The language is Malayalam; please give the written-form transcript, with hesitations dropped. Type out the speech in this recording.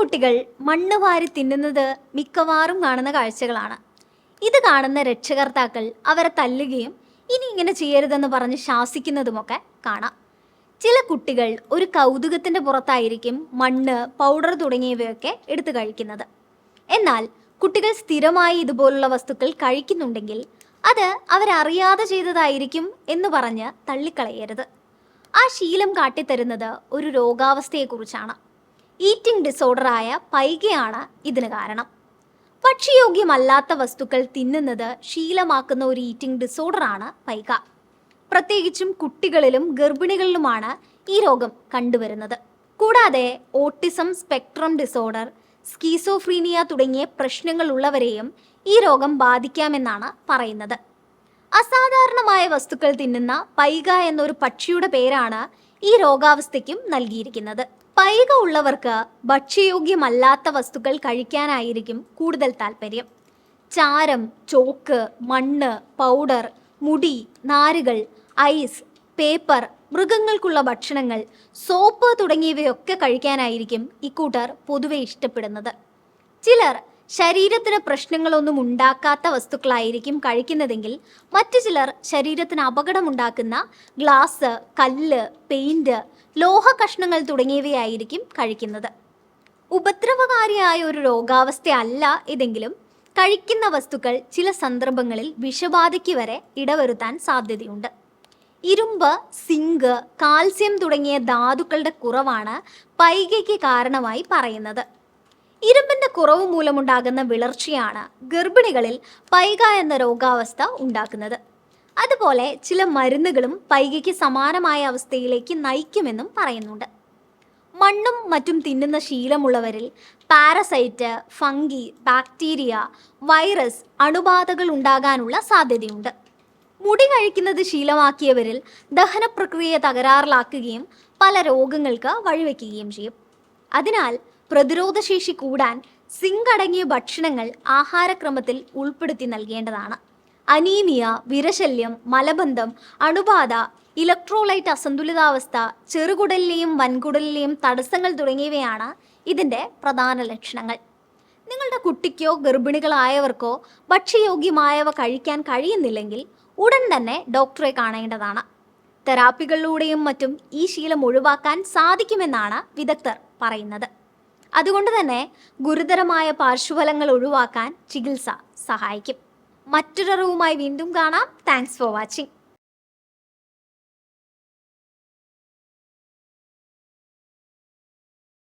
കുട്ടികൾ മണ്ണ് വാരി തിന്നുന്നത് മിക്കവാറും കാണുന്ന കാഴ്ചകളാണ്. ഇത് കാണുന്ന രക്ഷകർത്താക്കൾ അവരെ തല്ലുകയും ഇനി ഇങ്ങനെ ചെയ്യരുതെന്ന് പറഞ്ഞ് ശാസിക്കുന്നതുമൊക്കെ കാണാം. ചില കുട്ടികൾ ഒരു കൗതുകത്തിൻ്റെ പുറത്തായിരിക്കും മണ്ണ്, പൗഡർ തുടങ്ങിയവയൊക്കെ എടുത്തു കഴിക്കുന്നത്. എന്നാൽ കുട്ടികൾ സ്ഥിരമായി ഇതുപോലുള്ള വസ്തുക്കൾ കഴിക്കുന്നുണ്ടെങ്കിൽ അത് അവരറിയാതെ ചെയ്തതായിരിക്കും എന്ന് പറഞ്ഞ് തള്ളിക്കളയരുത്. ആ ശീലം കാട്ടിത്തരുന്നത് ഒരു രോഗാവസ്ഥയെക്കുറിച്ചാണ്. ഈറ്റിംഗ് ഡിസോർഡറായ പൈകയാണ് ഇതിന് കാരണം. ഭക്ഷ്യയോഗ്യമല്ലാത്ത വസ്തുക്കൾ തിന്നുന്നത് ശീലമാക്കുന്ന ഒരു ഈറ്റിംഗ് ഡിസോർഡറാണ് പൈക. പ്രത്യേകിച്ചും കുട്ടികളിലും ഗർഭിണികളിലുമാണ് ഈ രോഗം കണ്ടുവരുന്നത്. കൂടാതെ ഓട്ടിസം സ്പെക്ട്രം ഡിസോർഡർ, സ്കീസോഫ്രീനിയ തുടങ്ങിയ പ്രശ്നങ്ങളുള്ളവരെയും ഈ രോഗം ബാധിക്കാമെന്നാണ് പറയുന്നത്. അസാധാരണമായ വസ്തുക്കൾ തിന്നുന്ന പൈക എന്നൊരു പക്ഷിയുടെ പേരാണ് ഈ രോഗാവസ്ഥയ്ക്കും നൽകിയിരിക്കുന്നത്. പൈക ഉള്ളവർക്ക് ഭക്ഷ്യയോഗ്യമല്ലാത്ത വസ്തുക്കൾ കഴിക്കാനായിരിക്കും കൂടുതൽ താല്പര്യം. ചാരം, ചോക്ക്, മണ്ണ്, പൗഡർ, മുടി, നാരുകൾ, ഐസ്, പേപ്പർ, മൃഗങ്ങൾക്കുള്ള ഭക്ഷണങ്ങൾ, സോപ്പ് തുടങ്ങിയവയൊക്കെ കഴിക്കാനായിരിക്കും ഇക്കൂട്ടർ പൊതുവെ ഇഷ്ടപ്പെടുന്നത്. ചിലർ ശരീരത്തിന് പ്രശ്നങ്ങളൊന്നും ഉണ്ടാക്കാത്ത വസ്തുക്കളായിരിക്കും കഴിക്കുന്നതെങ്കിൽ മറ്റു ചിലർ ശരീരത്തിന് അപകടമുണ്ടാക്കുന്ന ഗ്ലാസ്, കല്ല്, പെയിന്റ്, ലോഹ കഷ്ണങ്ങൾ തുടങ്ങിയവയായിരിക്കും കഴിക്കുന്നത്. ഉപദ്രവകാരിയായ ഒരു രോഗാവസ്ഥയല്ല ഇതെങ്കിലും കഴിക്കുന്ന വസ്തുക്കൾ ചില സന്ദർഭങ്ങളിൽ വിഷബാധയ്ക്ക് വരെ ഇടവരുത്താൻ സാധ്യതയുണ്ട്. ഇരുമ്പ്, സിങ്ക്, കാൽസ്യം തുടങ്ങിയ ധാതുക്കളുടെ കുറവാണ് പൈകയ്ക്ക് കാരണമായി പറയുന്നത്. ഇരുമ്പിന്റെ കുറവ് മൂലമുണ്ടാകുന്ന വിളർച്ചയാണ് ഗർഭിണികളിൽ പൈക എന്ന രോഗാവസ്ഥ ഉണ്ടാക്കുന്നത്. അതുപോലെ ചില മരുന്നുകളും പൈകയ്ക്ക് സമാനമായ അവസ്ഥയിലേക്ക് നയിക്കുമെന്നും പറയുന്നുണ്ട്. മണ്ണും മറ്റും തിന്നുന്ന ശീലമുള്ളവരിൽ പാരസൈറ്റ്, ഫംഗി, ബാക്ടീരിയ, വൈറസ്, അണുബാധകൾ ഉണ്ടാകാനുള്ള സാധ്യതയുണ്ട്. മുടി കഴിക്കുന്നത് ശീലമാക്കിയവരിൽ ദഹനപ്രക്രിയ തകരാറിലാക്കുകയും പല രോഗങ്ങൾക്ക് വഴിവെക്കുകയും ചെയ്യും. അതിനാൽ പ്രതിരോധശേഷി കൂടാൻ സിങ്ക് അടങ്ങിയ ഭക്ഷണങ്ങൾ ആഹാരക്രമത്തിൽ ഉൾപ്പെടുത്തി നൽകേണ്ടതാണ്. അനീമിയ, വിരശല്യം, മലബന്ധം, അണുബാധ, ഇലക്ട്രോലൈറ്റ് അസന്തുലിതാവസ്ഥ, ചെറുകുടലിലെയും വൻകുടലിലെയും തടസ്സങ്ങൾ തുടങ്ങിയവയാണ് ഇതിൻ്റെ പ്രധാന ലക്ഷണങ്ങൾ. നിങ്ങളുടെ കുട്ടിക്കോ ഗർഭിണികളായവർക്കോ ഭക്ഷ്യയോഗ്യമായവ കഴിക്കാൻ കഴിയുന്നില്ലെങ്കിൽ ഉടൻ തന്നെ ഡോക്ടറെ കാണേണ്ടതാണ്. തെറാപ്പികളിലൂടെയും മറ്റും ഈ ശീലം ഒഴിവാക്കാൻ സാധിക്കുമെന്നാണ് വിദഗ്ധർ പറയുന്നത്. അതുകൊണ്ട് തന്നെ ഗുരുതരമായ പാർശ്വഫലങ്ങൾ ഒഴിവാക്കാൻ ചികിത്സ സഹായിക്കും. മറ്റൊരറിവുമായി വീണ്ടും കാണാം. Thanks for watching.